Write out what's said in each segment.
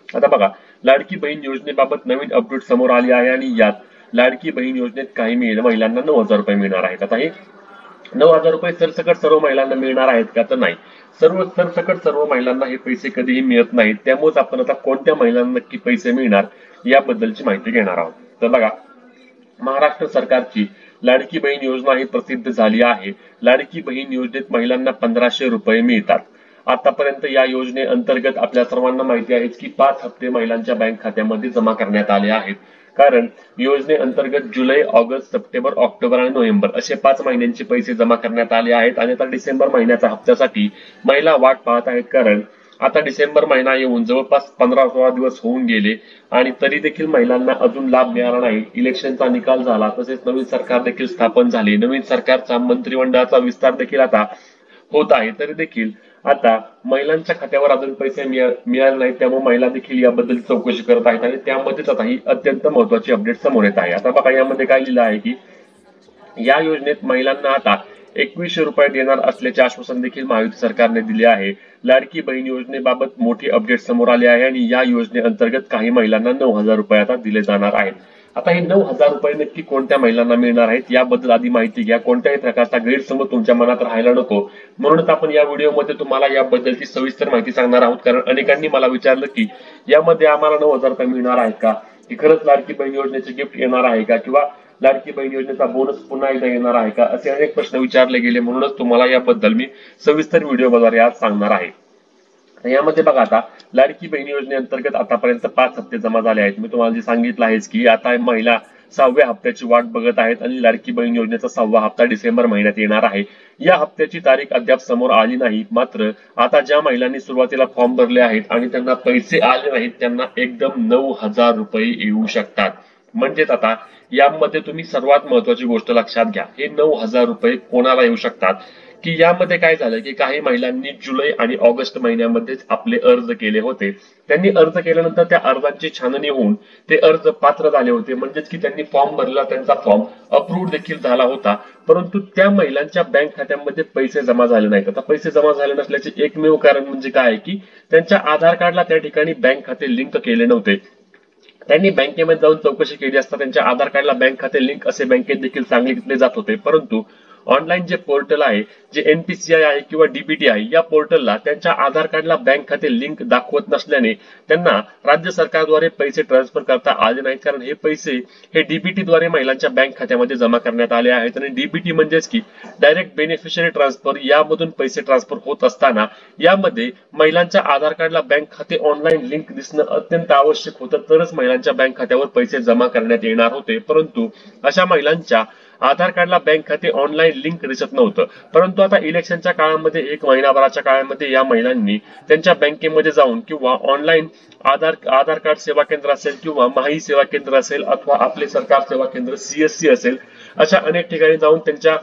आता बघा, लाडकी बहीण योजनेबाबत नवीन अपडेट समोर आली आहे आणि यात लाडकी बहीण योजनेत काही महिलांना 9,000 रुपये मिळणार आहेत। आता हे 9,000 रुपये सरसकट सर्व महिलांना मिळणार आहेत का? तर नाही, सरसकट सर्व महिलांना हे पैसे कधीही मिळत नाहीत। त्यामुळे आपण आता कोणत्या महिलांना नक्की पैसे मिळणार याबद्दलची माहिती घेणार आहोत। तर बघा, महाराष्ट्र सरकारची लाडकी बहीण योजना ही प्रसिद्ध झाली आहे। लाडकी बहीण योजनेत महिलांना 1,500 रुपये मिळतात। आतापर्यंत या योजनेअंतर्गत आपल्या सर्वांना माहिती आहे की 5 हप्ते महिलांच्या बँक खात्यामध्ये जमा करण्यात आले आहेत। कारण योजनेअंतर्गत जुलै, ऑगस्ट, सप्टेंबर, ऑक्टोबर आणि नोव्हेंबर असे 5 महिन्यांचे पैसे जमा करण्यात आले आहेत आणि आता डिसेंबर महिन्याच्या हप्त्यासाठी महिला वाट पाहत आहेत। कारण आता डिसेंबर महिना येऊन जवळपास 15-16 दिवस होऊन गेले आणि तरी देखील महिलांना अजून लाभ मिळाला नाही। इलेक्शनचा निकाल झाला, तसेच नवीन सरकार देखील स्थापन झाले, नवीन सरकारचा मंत्रिमंडळाचा विस्तार देखील आता होत आहे, तरी देखील आता महिलांच्या खात्यावर अजून पैसे मिळाले नाहीत। त्यामुळे महिला देखील याबद्दल चौकशी करत आहेत आणि त्यामध्येच आता ही अत्यंत महत्त्वाची अपडेट समोर येत आहे। आता बघा, यामध्ये काय लिहिलं आहे की या योजनेत महिलांना आता 2100 रुपये देणार असल्याचे आश्वासन देखील महायुती सरकारने दिले आहे। लाडकी बहीण योजनेबाबत मोठी अपडेट समोर आली आहे आणि या योजनेअंतर्गत काही महिलांना 9,000 रुपये आता दिले जाणार आहेत। आता हे 9,000 रुपये नक्की कोणत्या महिलांना मिळणार आहेत याबद्दल आधी माहिती घ्या। कोणत्याही प्रकारचा गैरसमज तुमच्या मनात राहायला नको, म्हणूनच आपण या व्हिडिओमध्ये तुम्हाला याबद्दलची सविस्तर माहिती सांगणार आहोत। कारण अनेकांनी मला विचारलं की यामध्ये आम्हाला 9,000 रुपये मिळणार आहेत का, की खरंच लाडकी बहीण योजनेचे गिफ्ट येणार आहे का, किंवा लाडकी बहीण योजनेचा बोनस पुन्हा एकदा येणार आहे का, असे अनेक प्रश्न विचारले गेले। म्हणूनच तुम्हाला याबद्दल मी सविस्तर व्हिडिओद्वारे आज सांगणार आहे। यामध्ये बघा, आता लाडकी बहीण योजनेअंतर्गत आतापर्यंत 5 हप्ते जमा झाले आहेत। मी तुम्हाला जे सांगितलं आहेच की आता महिला 6व्या हप्त्याची वाट बघत आहेत आणि लाडकी बहीण योजनेचा 6वा हप्ता डिसेंबर महिन्यात येणार आहे। या हप्त्याची तारीख अद्याप समोर आली नाही, मात्र आता ज्या महिलांनी सुरुवातीला फॉर्म भरले आहेत आणि त्यांना पैसे आले नाहीत त्यांना एकदम 9,000 रुपये येऊ शकतात। म्हणजेच आता यामध्ये तुम्ही सर्वात महत्त्वाची गोष्ट लक्षात घ्या, हे 9,000 रुपये कोणाला येऊ शकतात, की यामध्ये काय झालं की काही महिलांनी जुलै आणि ऑगस्ट महिन्यामध्येच आपले अर्ज केले होते। त्यांनी अर्ज केल्यानंतर त्या अर्जांची छाननी होऊन ते अर्ज पात्र झाले होते, म्हणजेच की त्यांनी फॉर्म भरला, त्यांचा फॉर्म अप्रूव्ड देखील झाला होता, परंतु त्या महिलांच्या बँक खात्यामध्ये पैसे जमा झाले नाहीत। आता पैसे जमा झाले नसल्याचे एकमेव कारण म्हणजे काय आहे की त्यांच्या आधार कार्डला त्या ठिकाणी बँक खाते लिंक केले नव्हते। त्यांनी बँकेमध्ये जाऊन चौकशी केली असता त्यांच्या आधार कार्डला बँक खाते लिंक असे बँकेत देखील सांगितले जात होते, परंतु ऑनलाईन जे पोर्टल आहे, जे NPCI आहे किंवा DBT आहे, या पोर्टलला त्यांच्या आधार कार्डला बँक खाते लिंक दाखवत नसल्याने त्यांना राज्य सरकारद्वारे पैसे ट्रान्सफर करता आले नाहीत। कारण हे पैसे हे DBT द्वारे महिलांच्या बँक खात्यामध्ये जमा करण्यात आले आहेत आणि DBT म्हणजेच की डायरेक्ट बेनिफिशियरी ट्रान्सफर, यामधून पैसे ट्रान्सफर होत असताना यामध्ये महिलांच्या आधार कार्डला बँक खाते ऑनलाईन लिंक दिसणं अत्यंत आवश्यक होतं, तरच महिलांच्या बँक खात्यावर पैसे जमा करण्यात येणार होते। परंतु अशा महिलांच्या आधार कार्डला बँक खाते ऑनलाईन लिंक दिसत नव्हतं। परंतु आता इलेक्शनच्या काळामध्ये 1 महिनाभराच्या काळामध्ये या महिलांनी त्यांच्या बँकेमध्ये जाऊन किंवा ऑनलाईन आधार कार्ड सेवा केंद्र असेल किंवा माही सेवा केंद्र असेल अथवा आपले सरकार सेवा केंद्र CSC असेल, अशा अनेक ठिकाणी जाऊन त्यांच्या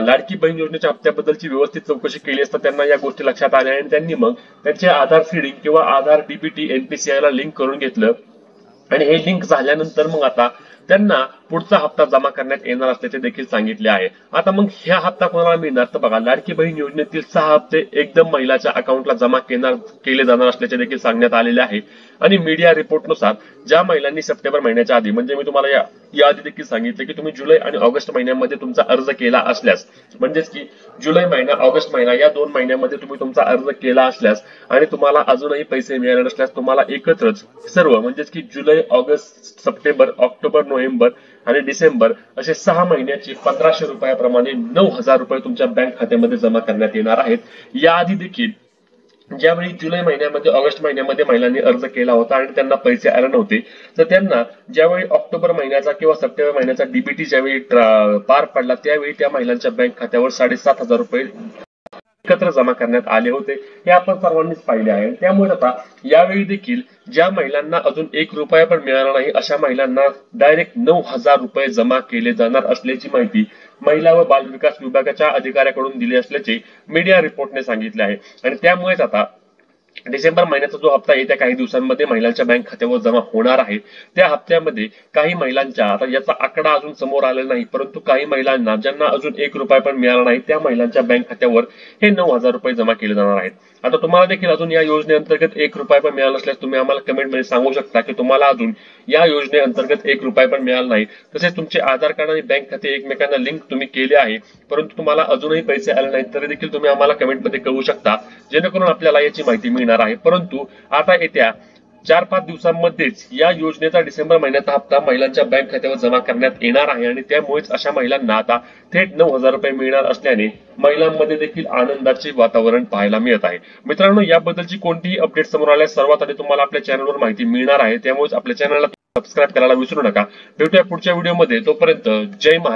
लाडकी बहीण योजनेच्या हप्त्याबद्दलची व्यवस्थित चौकशी केली असता त्यांना या गोष्टी लक्षात आल्या आणि त्यांनी मग त्यांचे आधार सीडिंग किंवा आधार DBT NPCI ला लिंक करून घेतलं आणि हे लिंक झाल्यानंतर मग आता त्यांना पुढचा हप्ता जमा करण्यात येणार असल्याचे देखील सांगितले आहे। आता मग ह्या हप्ता कोणाला मिळणार, तर बघा, लाडकी बहीण योजनेतील 6 हप्ते एकदम महिलाच्या अकाउंटला जमा केले जाणार असल्याचे देखील सांगण्यात आलेले आहे। आणि मीडिया रिपोर्टनुसार ज्या महिलांनी सप्टेंबर महिन्याच्या आधी, म्हणजे मी तुम्हाला या आधी देखील सांगितले की तुम्ही जुलै आणि ऑगस्ट महिन्यामध्ये तुमचा अर्ज केला असल्यास, म्हणजेच की जुलै महिना ऑगस्ट महिना या 2 महिन्यामध्ये तुम्ही तुमचा अर्ज केला असल्यास आणि तुम्हाला अजूनही पैसे मिळाले नसल्यास तुम्हाला एकत्रच सर्व, म्हणजेच की जुलै, ऑगस्ट, सप्टेंबर, ऑक्टोबर, नोव्हेंबर आणि डिसेंबर असे 6 महिन्याचे 1,500 रुपयाप्रमाणे 9,000 रुपये तुमच्या बँक खात्यामध्ये जमा करण्यात येणार आहेत। याआधी देखील ज्यावेळी जुलै महिन्यामध्ये, ऑगस्ट महिन्यामध्ये महिलांनी अर्ज केला होता आणि त्यांना पैसे आले नव्हते, तर त्यांना ज्यावेळी ऑक्टोबर महिन्याचा किंवा सप्टेंबर महिन्याचा DBT ज्यावेळी पार पडला त्यावेळी त्या महिलांच्या बँक खात्यावर 7,500 रुपये एकत्र जमा करण्यात आले होते, हे आपण सर्वांनीच पाहिले आहे। त्यामुळे आता यावेळी देखील ज्या महिलांना अजून 1 रुपया पण मिळाला नाही अशा महिलांना डायरेक्ट 9,000 रुपये जमा केले जाणार असल्याची माहिती महिला व बाल विकास विभागाच्या अधिकाऱ्याकडून दिली असल्याचे मीडिया रिपोर्टने सांगितले आहे। आणि त्यामुळेच आता डिसेंबर महिन्याचा जो हप्ता येत्या काही दिवसांमध्ये महिलांच्या बँक खात्यावर जमा होणार आहे, त्या हप्त्यामध्ये काही महिलांच्या, आता याचा आकडा अजून समोर आलेला नाही, परंतु काही महिलांना ज्यांना अजून 1 रुपया पण मिळाला नाही, त्या महिलांच्या बँक खात्यावर हे 9,000 रुपये जमा केले जाणार आहेत. आता तुम्हाला देखील अजून या योजनेअंतर्गत 1 रुपया पण मिळाला नसल्यास तुम्ही आम्हाला कमेंटमध्ये सांगू शकता की तुम्हाला अजून या योजनेअंतर्गत 1 रुपया पण मिळाला नाही. तसेच तुमचे आधार कार्ड आणि बँक खाते एकमेकांना लिंक तुम्ही केले आहे, परंतु तुम्हाला अजूनही पैसे आले नाहीत, तरी देखील तुम्ही आम्हाला कमेंटमध्ये कळवू शकता, जेणेकरून आपल्याला याची माहिती मिळणार आहे. परंतु आता येत्या 4-5 दिवसांमध्येच या योजनेचा डिसेंबर महिन्याचा हप्ता महिलांच्या बँक खात्यावर जमा करण्यात येणार आहे आणि त्यामुळेच अशा महिलांना आता थेट 9,000 रुपये मिळणार असल्याने महिलांमध्ये देखील आनंदाचे वातावरण पाहायला मिळत आहे. मित्रांनो, याबद्दलची कोणतीही अपडेट समोर आल्यास सर्वात आधी तुम्हाला आपल्या चॅनलवर माहिती मिळणार आहे, त्यामुळे आपल्या चॅनलला सबस्क्राईब करायला विसरू नका. भेटूया पुढच्या व्हिडिओमध्ये. तोपर्यंत जय महाराष्ट्र.